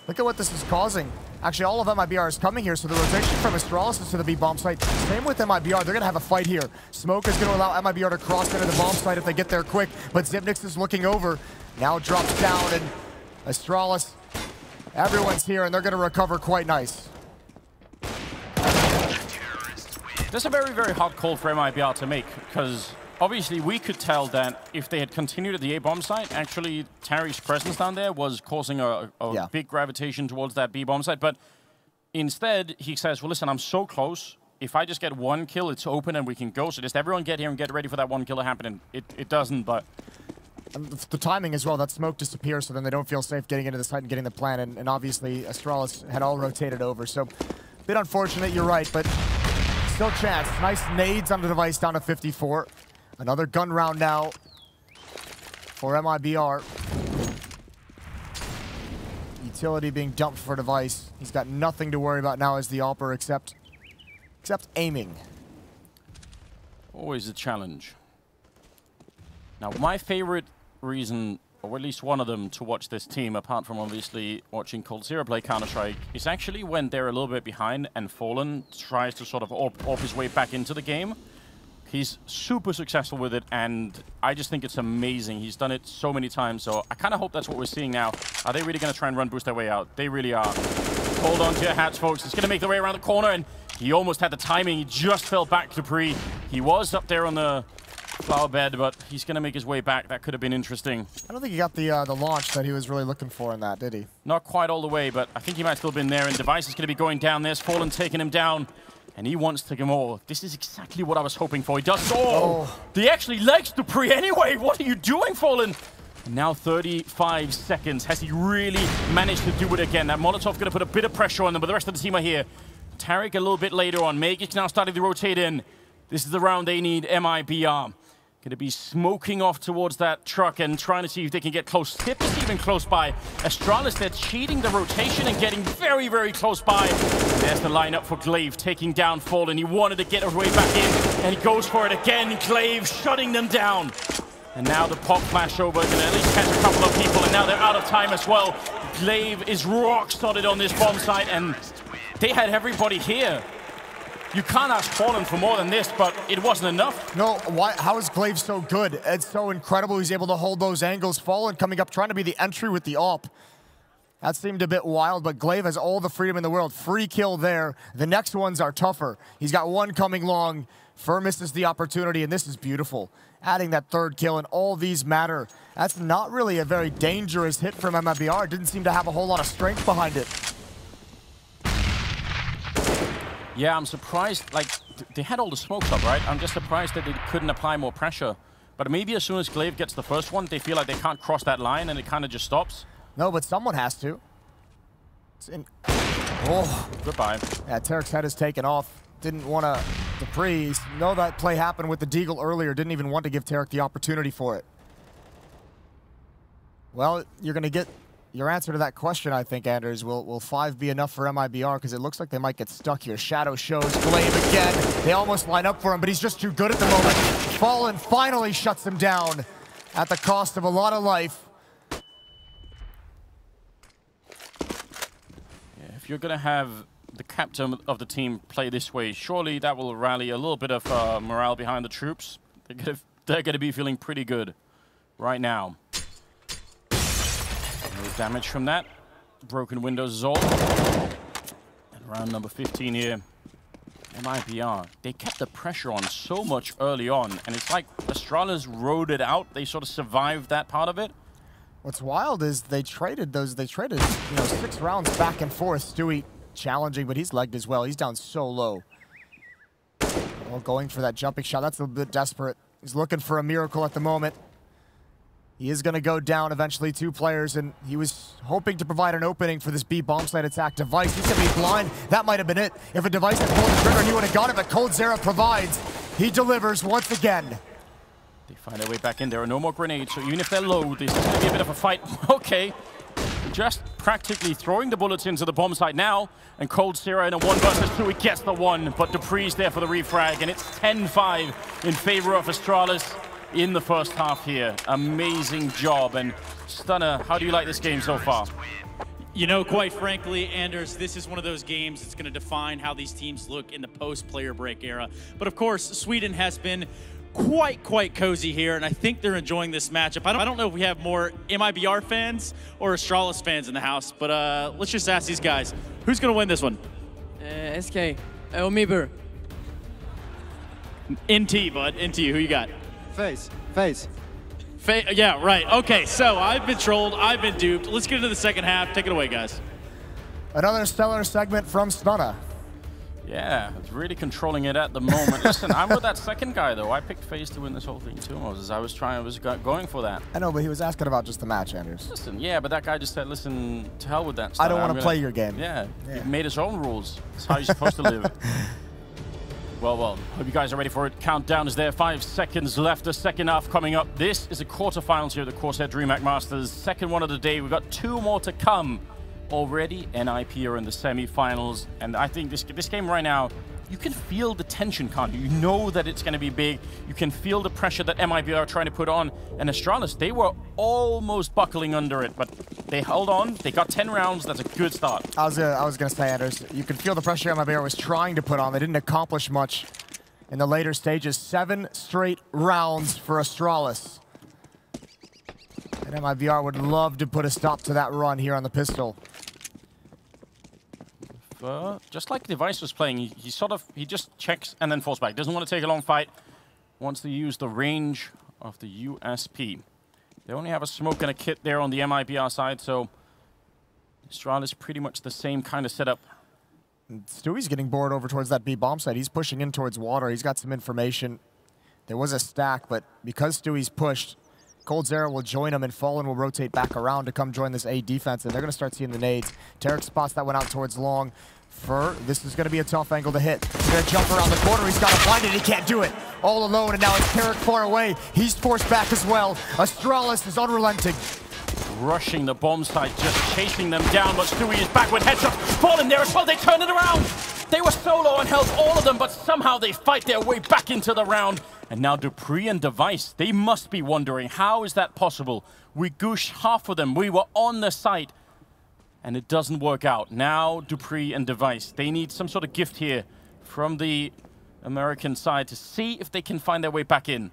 Look at what this is causing. Actually, all of MIBR is coming here, so the rotation from Astralis is to the B bomb site. Same with MIBR. They're going to have a fight here. Smoke is going to allow MIBR to cross into the bomb site if they get there quick, but Xyp9x is looking over. Now drops down, and Astralis, everyone's here, and they're going to recover quite nice. That's a very, very hard call for MIBR to make, because obviously we could tell that if they had continued at the A bomb site, actually Tarek's presence down there was causing a big gravitation towards that B bomb site. But instead, he says, well, listen, I'm so close. If I just get one kill, it's open and we can go. So just everyone get here and get ready for that one kill to happen. And it doesn't, but... And the timing as well, that smoke disappears, so then they don't feel safe getting into the site and getting the plan. And obviously, Astralis had all rotated over. So, a bit unfortunate, you're right, but still chance. Nice nades on the device down to 54. Another gun round now for MIBR. Utility being dumped for device. He's got nothing to worry about now as the AWPer except aiming. Always a challenge. Now, my favorite reason, or at least one of them, to watch this team, apart from obviously watching CORSAIR play Counter-Strike, is actually when they're a little bit behind and Fallen tries to sort of AWP his way back into the game. He's super successful with it, and I just think it's amazing. He's done it so many times, so I kind of hope that's what we're seeing now. Are they really going to try and run boost their way out? They really are. Hold on to your hats, folks. It's going to make their way around the corner, and he almost had the timing. He just fell back to Dupree. He was up there on the flower bed, but he's going to make his way back. That could have been interesting. I don't think he got the launch that he was really looking for in that, did he? Not quite all the way, but I think he might still have been there, and Device is going to be going down. There's Fallen taking him down. And he wants to go more. This is exactly what I was hoping for. He does. Oh! He actually legs Dupree anyway. What are you doing, Fallen? Now 35 seconds. Has he really managed to do it again? That Molotov going to put a bit of pressure on them, but the rest of the team are here. Tarek a little bit later on. Magic now starting to rotate in. This is the round they need. MIBR. Going to be smoking off towards that truck and trying to see if they can get close. Tip is even close by. Astralis, they're cheating the rotation and getting very, very close by. And there's the lineup for Glaive taking down Fallen. He wanted to get his way back in, and he goes for it again. Glaive shutting them down. And now the pop flash over can at least catch a couple of people, and now they're out of time as well. Glaive is rock solid on this bomb site, and they had everybody here. You can't ask Fallen for more than this, but it wasn't enough. No, why? How is Glaive so good? It's so incredible he's able to hold those angles. Fallen coming up, trying to be the entry with the AWP. That seemed a bit wild, but Glaive has all the freedom in the world. Free kill there. The next ones are tougher. He's got one coming long. Fur misses the opportunity, and this is beautiful. Adding that third kill, and all these matter. That's not really a very dangerous hit from MIBR. Didn't seem to have a whole lot of strength behind it. Yeah, I'm surprised, like, they had all the smokes up, right? I'm just surprised that they couldn't apply more pressure. But maybe as soon as Glaive gets the first one, they feel like they can't cross that line and it kind of just stops. No, but someone has to. It's in... Oh. Goodbye. Yeah, Tarek's head is taken off. Didn't want to Dupree. Know that play happened with the Deagle earlier. Didn't even want to give Tarek the opportunity for it. Well, you're going to get... Your answer to that question, I think, Anders, will 5 be enough for MIBR? Because it looks like they might get stuck here. Shadow shows Glaive again. They almost line up for him, but he's just too good at the moment. Fallen finally shuts him down at the cost of a lot of life. Yeah, if you're going to have the captain of the team play this way, surely that will rally a little bit of morale behind the troops. They're going to be feeling pretty good right now. No damage from that. Broken windows is all. And round number 15 here. MIBR. They kept the pressure on so much early on, and it's like Astralis rode it out. They sort of survived that part of it. What's wild is they traded, you know, 6 rounds back and forth. Stewie challenging, but he's legged as well. He's down so low. Well, going for that jumping shot. That's a bit desperate. He's looking for a miracle at the moment. He is going to go down eventually, 2 players, and he was hoping to provide an opening for this B bomb site attack. Device, he's going to be blind. That might have been it. If a Device had pulled the trigger, he would have got it, but CORSAIR provides. He delivers once again. They find their way back in. There are no more grenades, so even if they're low, this is going to be a bit of a fight. Okay. Just practically throwing the bullets into the bomb site now, and CORSAIR in a 1 versus 2, he gets the 1, but Dupree's there for the refrag, and it's 10-5 in favor of Astralis in the first half here. Amazing job. And Stunner, how do you like this game so far? You know, quite frankly, Anders, this is one of those games that's going to define how these teams look in the post-player break era. But of course, Sweden has been quite cozy here, and I think they're enjoying this matchup. I don't know if we have more MIBR fans or Astralis fans in the house, but let's just ask these guys. Who's going to win this one? SK. Or MIBR. NT, bud. NT, who you got? FaZe. Yeah, right. Okay, so I've been trolled. I've been duped. Let's get into the second half. Take it away, guys. Another stellar segment from Stunna. Yeah, it's really controlling it at the moment. Listen, I'm with that second guy, though. I picked FaZe to win this whole thing, too, Moses. I was going for that. I know, but he was asking about just the match, Anders. Listen, yeah, but that guy just said, listen, to hell with that stuff. I don't want to play your game. Yeah, he made his own rules. That's how you're supposed to live. Well, hope you guys are ready for it. Countdown is there. 5 seconds left. The second half coming up. This is the quarterfinals here at the CORSAIR DreamHack Masters. Second one of the day. We've got 2 more to come already. NIP are in the semi-finals. And I think this game right now, you can feel the tension, can't you? You know that it's going to be big. You can feel the pressure that MIBR are trying to put on. And Astralis, they were almost buckling under it, but they held on. They got 10 rounds. That's a good start. I was going to say, Anders, you can feel the pressure MIBR was trying to put on. They didn't accomplish much in the later stages. 7 straight rounds for Astralis. And MIBR would love to put a stop to that run here on the pistol. Just like Device was playing, he just checks and then falls back. Doesn't want to take a long fight. Wants to use the range of the USP. They only have a smoke and a kit there on the MIBR side, so Astralis pretty much the same kind of setup. And Stewie's getting bored over towards that B bomb site. He's pushing in towards water. He's got some information. There was a stack, but because Stewie's pushed, CORSAIR will join him, and Fallen will rotate back around to come join this A defense, and they're going to start seeing the nades. Tarek spots that one out towards long. This is going to be a tough angle to hit. He's going to jump around the corner. He's got to find it. He can't do it. All alone, and now it's Tarek far away. He's forced back as well. Astralis is unrelenting. Rushing the bomb site, just chasing them down, but Stewie is back with headshots. Fallen there as well. They turn it around. They were so low on health, all of them, but somehow they fight their way back into the round. And now dupreeh and Device, they must be wondering, how is that possible? We gooshed half of them. We were on the site, and it doesn't work out. Now dupreeh and Device, they need some sort of gift here from the American side to see if they can find their way back in.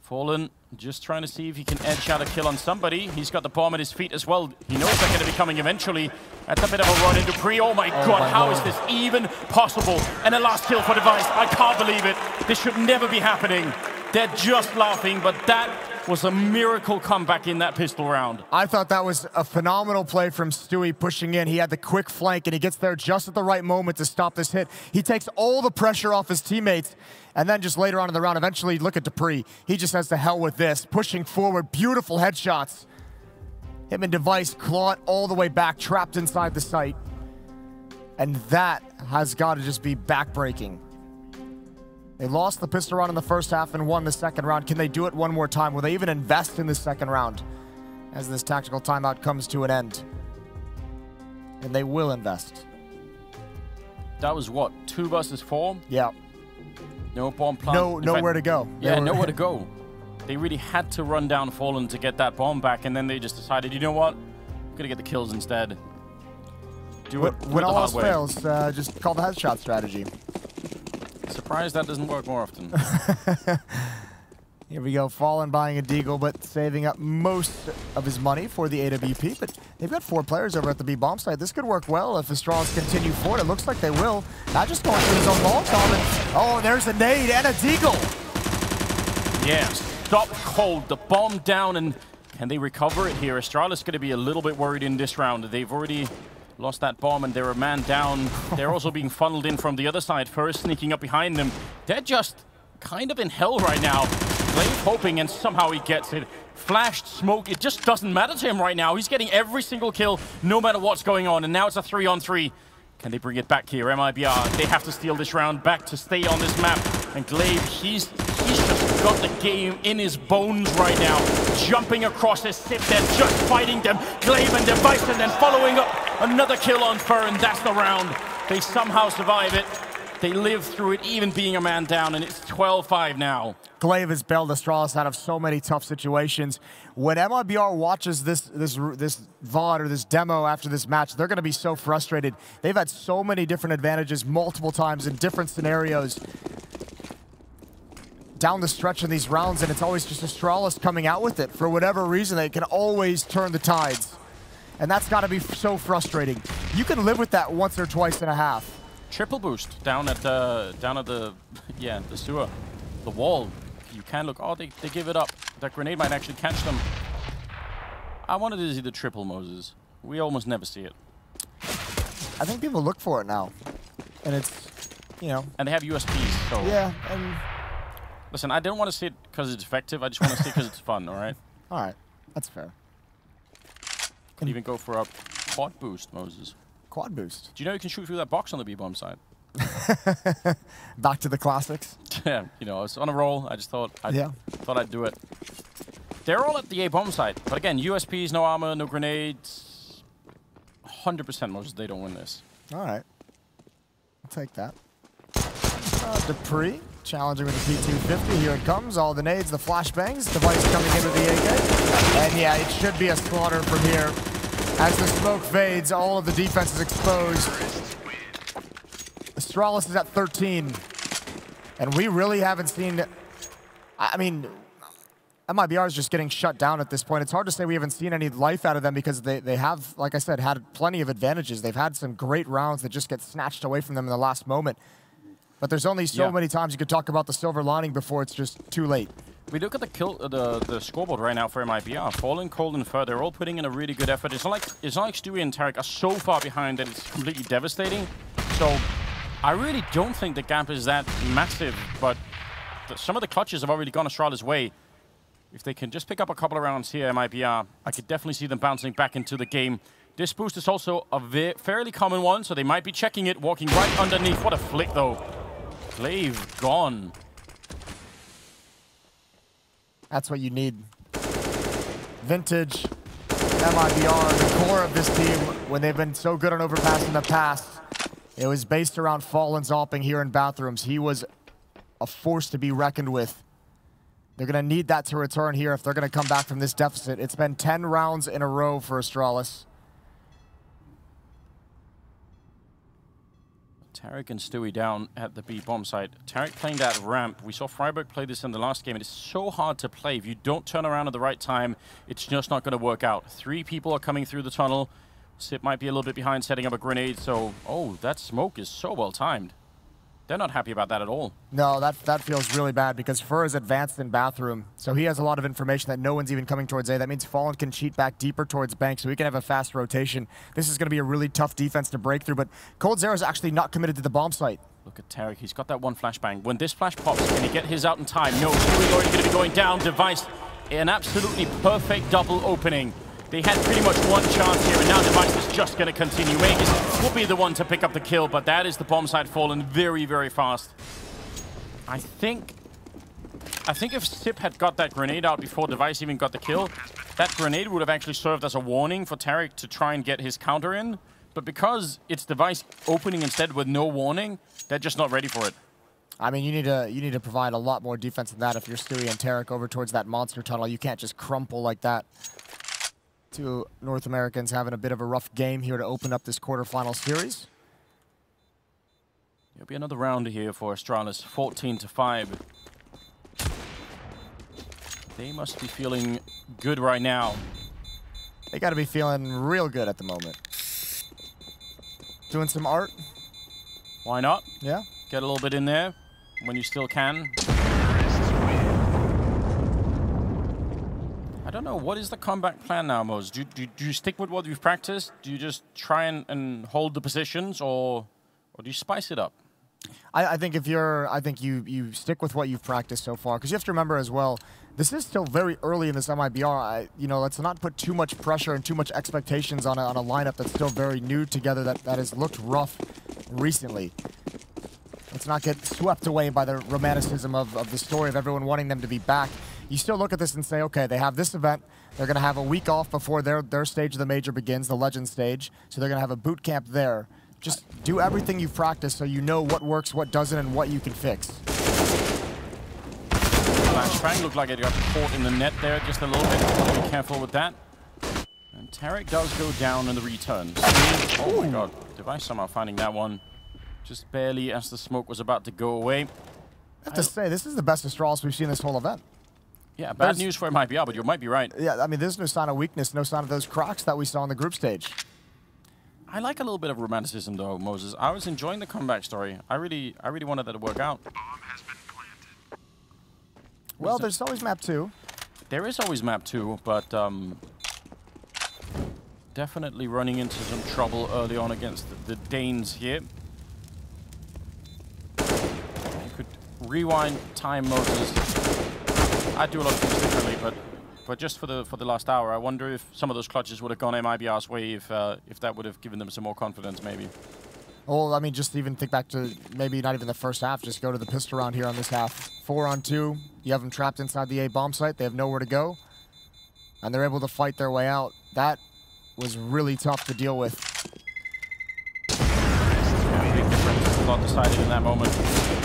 Fallen just trying to see if he can edge out a kill on somebody. He's got the bomb at his feet as well. He knows they're going to be coming eventually. That's a bit of a run into dupreeh. Oh my God, how is this even possible? And a last kill for Device. I can't believe it. This should never be happening. They're just laughing, but that was a miracle comeback in that pistol round. I thought that was a phenomenal play from Stewie pushing in. He had the quick flank, and he gets there just at the right moment to stop this hit. He takes all the pressure off his teammates, and then just later on in the round, eventually, look at dupreeh. He just has to hell with this. Pushing forward, beautiful headshots. Him and Device clawed all the way back, trapped inside the site. And that has got to just be backbreaking. They lost the pistol round in the first half and won the second round. Can they do it one more time? Will they even invest in this second round as this tactical timeout comes to an end? And they will invest. That was what, 2 versus 4? Yeah. No bomb plant. Nowhere to go. Yeah, nowhere to go. They really had to run down Fallen to get that bomb back, and then they just decided, you know what? I'm going to get the kills instead. When all else fails, just call the headshot strategy. Surprised that doesn't work more often. Here we go, Fallen buying a deagle, but saving up most of his money for the AWP. But they've got 4 players over at the B bomb site. This could work well if Astralis continue forward. It looks like they will. Not just going through his own ball, oh, there's a nade and a deagle. Yeah, stop cold. The bomb down, and can they recover it here? Astralis going to be a little bit worried in this round. They've already lost that bomb, and they're a man down. They're also being funneled in from the other side first, sneaking up behind them. They're just kind of in hell right now. Glaive hoping, and somehow he gets it. Flashed smoke, it just doesn't matter to him right now. He's getting every single kill, no matter what's going on, and now it's a 3-on-3. Can they bring it back here? MIBR, they have to steal this round back to stay on this map. And Glaive, he's just got the game in his bones right now. Jumping across his sip, they're just fighting them. Glaive and Device, and then following up another kill on Fur, and that's the round. They somehow survive it. They live through it, even being a man down, and it's 12-5 now. Glaive has bailed Astralis out of so many tough situations. When MIBR watches this VOD or this demo after this match, they're going to be so frustrated. They've had so many different advantages multiple times in different scenarios down the stretch in these rounds, and it's always just Astralis coming out with it. For whatever reason, they can always turn the tides. And that's got to be so frustrating. You can live with that once or twice and a half. Triple boost down at the the sewer, the wall. You can look. Oh, they give it up. That grenade might actually catch them. I wanted to see the triple Moses. We almost never see it. I think people look for it now, and it's, you know. And they have USPs. So yeah. And listen, I don't want to see it because it's effective. I just want to see it because it's fun. All right. All right, that's fair. Can even go for a quad boost, Moses. Quad boost. Do you know you can shoot through that box on the B-bomb side? Back to the classics. Yeah, you know, I was on a roll. I just thought I'd do it. They're all at the A-bomb side. But again, USPs, no armor, no grenades. 100% Moses, they don't win this. All right. I'll take that. Dupree challenging with the P250. Here it comes. All the nades, the flashbangs. Device coming in with the AK. And yeah, it should be a slaughter from here. As the smoke fades, all of the defense is exposed. Astralis is at 13. And we really haven't seen... I mean, MIBR is just getting shut down at this point. It's hard to say we haven't seen any life out of them because they have, like I said, had plenty of advantages. They've had some great rounds that just get snatched away from them in the last moment. But there's only so many times you could talk about the silver lining before it's just too late. We look at the scoreboard right now for MIBR. Fallen, Cold, and Fur, they're all putting in a really good effort. It's not like Stewie and Tarek are so far behind that it's completely devastating. So I really don't think the gap is that massive, but some of the clutches have already gone Astralis' way. If they can just pick up a couple of rounds here, MIBR, I could definitely see them bouncing back into the game. This boost is also a fairly common one, so they might be checking it, walking right underneath. What a flick, though. Glaive gone. That's what you need. Vintage, MIBR, the core of this team, when they've been so good on Overpass in the past, it was based around Fallen Zopping here in bathrooms. He was a force to be reckoned with. They're going to need that to return here if they're going to come back from this deficit. It's been 10 rounds in a row for Astralis. Tarek and Stewie down at the B-bomb site. Tarek playing that ramp. We saw Freiburg play this in the last game. It is so hard to play. If you don't turn around at the right time, it's just not going to work out. 3 people are coming through the tunnel. Sip might be a little bit behind setting up a grenade. So, oh, that smoke is so well timed. They're not happy about that at all. No, that feels really bad because Fur is advanced in bathroom. So he has a lot of information that no one's even coming towards A. That means Fallen can cheat back deeper towards Bank so he can have a fast rotation. This is going to be a really tough defense to break through, but CORSAIR is actually not committed to the bomb site. Look at Tarek. He's got that one flashbang. When this flash pops, can he get his out in time? No, Stewie's already going to be going down. Device, an absolutely perfect double opening. They had pretty much one chance here, and now Device is just going to continue. Aegis will be the one to pick up the kill, but that is the bomb site Fallen very, very fast. I think if Sip had got that grenade out before Device even got the kill, that grenade would have actually served as a warning for Tarek to try and get his counter in. But because it's Device opening instead with no warning, they're just not ready for it. I mean, you need to provide a lot more defense than that if you're Stewie and Tarek over towards that monster tunnel. You can't just crumple like that. 2 North Americans having a bit of a rough game here to open up this quarterfinal series. There'll be another round here for Astralis, 14-5. They must be feeling good right now. They got to be feeling real good at the moment. Doing some art? Why not? Yeah. Get a little bit in there when you still can. I don't know, what is the comeback plan now, Mose? Do you stick with what you've practiced? Do you just try and hold the positions, or do you spice it up? I think you stick with what you've practiced so far, because you have to remember as well, this is still very early in this MIBR. Let's not put too much pressure and too much expectations on a lineup that's still very new together, that has looked rough recently. Let's not get swept away by the romanticism of the story of everyone wanting them to be back. You still look at this and say, okay, they have this event. They're going to have a week off before their stage of the major begins, the Legend stage. So they're going to have a boot camp there. Just do everything you've practiced so you know what works, what doesn't, and what you can fix. Flashbang looked like it got caught in the net there just a little bit. Be careful with that. And Tarek does go down in the return. Oh my god. Device somehow finding that one just barely as the smoke was about to go away. I have to say, this is the best Astralis we've seen this whole event. Yeah, bad news for MIBR, but you might be right. Yeah, I mean, there's no sign of weakness, no sign of those crocs that we saw on the group stage. I like a little bit of romanticism, though, Moses. I was enjoying the comeback story. I really wanted that to work out. Bomb has been planted. Well, there's always map 2. There is always map 2, but definitely running into some trouble early on against the Danes here. You could rewind time, Moses. I do a lot of things differently, but just for the last hour, I wonder if some of those clutches would have gone MIBR's way if that would have given them some more confidence, maybe. Well, I mean, just even think back to maybe not even the first half. Just go to the pistol round here on this half. 4-on-2. You have them trapped inside the A bomb site. They have nowhere to go, and they're able to fight their way out. That was really tough to deal with. Yeah, big difference. A lot decided in that moment.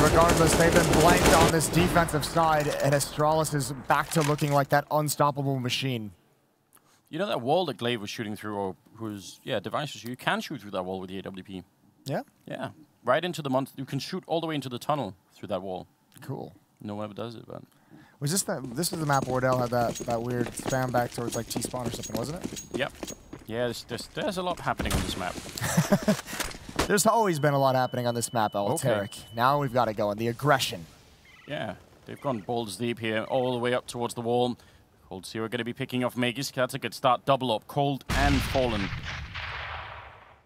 Regardless, they've been blanked on this defensive side, and Astralis is back to looking like that unstoppable machine. You know that wall that Glaive was shooting through, or whose devices? You can shoot through that wall with the AWP. Yeah? Yeah. Right into the monster. You can shoot all the way into the tunnel through that wall. Cool. No one ever does it, but... Was this this is the map where Wardell had that weird spam back towards like T-spawn or something, wasn't it? Yep. Yeah, there's a lot happening on this map. There's always been a lot happening on this map, Tarek. Okay. Now we've got to go in the aggression. Yeah, they've gone balls deep here, all the way up towards the wall. CORSAIR going to be picking off Magisk. That's a good start. Double up, Cold and Fallen.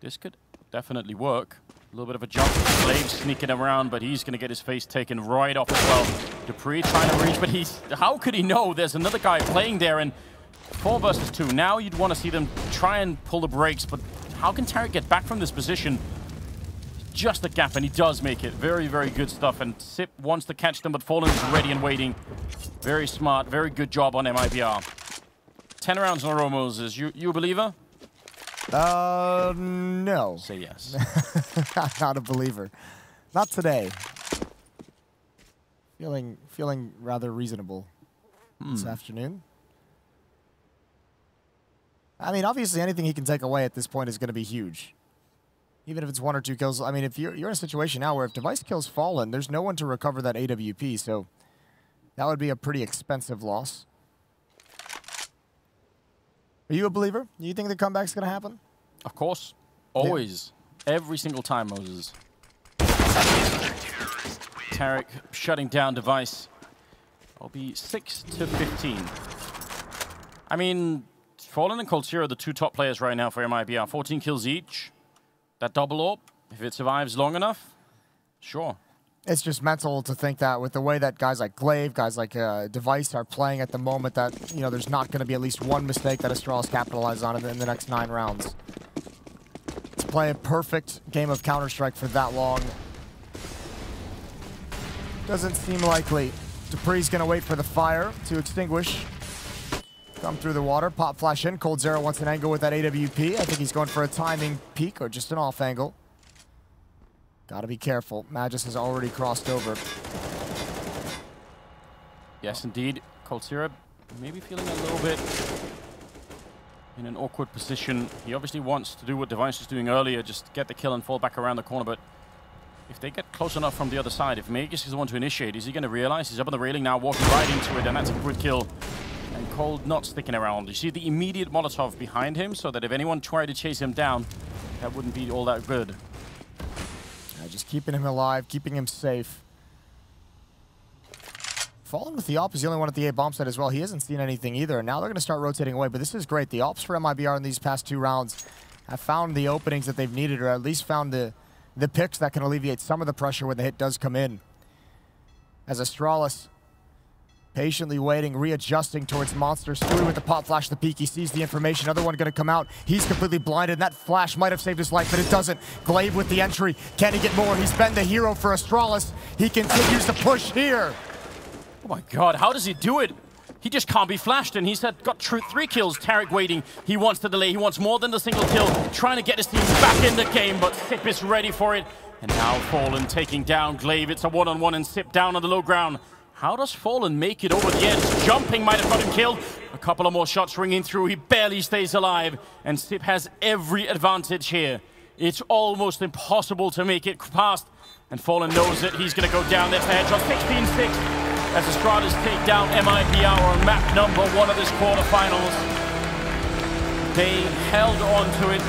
This could definitely work. A little bit of a jump. Glaive sneaking around, but he's going to get his face taken right off as well. Dupree trying to reach, but how could he know there's another guy playing there? And 4 versus 2. Now you'd want to see them try and pull the brakes, but how can Tarek get back from this position? Just a gap, and he does make it. Very, very good stuff. And Sip wants to catch them, but Fallen is ready and waiting. Very smart, very good job on MIBR. 10 rounds in a row, Moses. You a believer? No. Say yes. I'm not a believer. Not today. Feeling rather reasonable this afternoon. I mean, obviously anything he can take away at this point is going to be huge. Even if it's 1 or 2 kills. I mean, if you're in a situation now where if Device kills Fallen, there's no one to recover that AWP, so that would be a pretty expensive loss. Are you a believer? Do you think the comeback's going to happen? Of course. Always. Yeah. Every single time, Moses. Tarek shutting down Device. I'll be 6-15. I mean, Fallen and CORSAIR are the 2 top players right now for MIBR. 14 kills each. That double AWP, if it survives long enough, sure. It's just mental to think that with the way that guys like Glaive, guys like Device are playing at the moment that, you know, there's not going to be at least one mistake that Astralis capitalizes on in the next 9 rounds. To play a perfect game of Counter-Strike for that long doesn't seem likely. Dupree's going to wait for the fire to extinguish. Come through the water, pop flash in. CORSAIR wants an angle with that AWP. I think he's going for a timing peek or just an off angle. Gotta be careful. Magis has already crossed over. Yes, indeed. CORSAIR maybe feeling a little bit in an awkward position. He obviously wants to do what Device was doing earlier, just get the kill and fall back around the corner. But if they get close enough from the other side, if Magisk is the one to initiate, is he going to realize he's up on the railing now, walking right into it, and that's a good kill. And Cold not sticking around. You see the immediate Molotov behind him, so that if anyone tried to chase him down, that wouldn't be all that good. Just keeping him alive, keeping him safe. Fallen with the AWP is the only one at the A bomb site as well. He hasn't seen anything either, and now they're going to start rotating away. But this is great. The AWPs for MIBR in these past 2 rounds have found the openings that they've needed, or at least found the picks that can alleviate some of the pressure when the hit does come in. As Astralis patiently waiting, readjusting towards Monster. Stewie with the pop flash, the peek. He sees the information. Another one going to come out. He's completely blinded. And that flash might have saved his life, but it doesn't. Glaive with the entry. Can he get more? He's been the hero for Astralis. He continues to push here. Oh my god, how does he do it? He just can't be flashed, and he's got 3 kills. Tarek waiting. He wants the delay. He wants more than the single kill. Trying to get his team back in the game, but Sip is ready for it. And now Fallen taking down Glaive. It's a one-on-one and Sip down on the low ground. How does Fallen make it over the edge? Jumping might have got him killed. A couple of more shots ringing through. He barely stays alive. And Sip has every advantage here. It's almost impossible to make it past. And Fallen knows it. He's going to go down. There's the headshot. 16-6. As Astralis take down MIBR on map number 1 of this quarterfinals. They held on to it.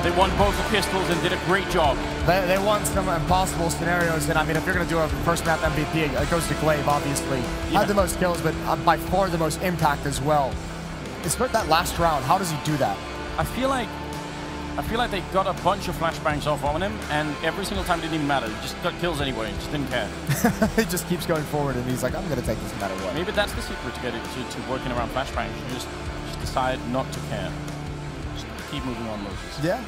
They won both the pistols and did a great job. They won some impossible scenarios, and I mean, if you're going to do a first map MVP, it goes to Glaive, obviously. Yeah. Had the most kills, but by far the most impact as well. It's that last round. How does he do that? I feel like they got a bunch of flashbangs off on him, and every single time it didn't even matter. He just got kills anyway. He just didn't care. He just keeps going forward, and he's like, I'm going to take this no matter what. Maybe that's the secret to get it to working around flashbangs. You just decide not to care. Just keep moving on, Moses. Yeah.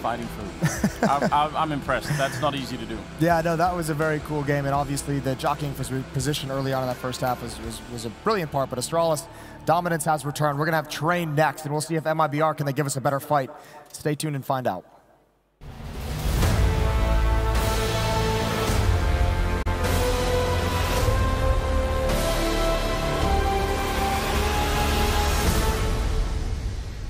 Fighting through. I'm impressed. That's not easy to do. Yeah, no, that was a very cool game, and obviously the jockeying for position early on in that first half was a brilliant part, but Astralis dominance has returned. We're going to have Train next, and we'll see if MIBR can they give us a better fight. Stay tuned and find out.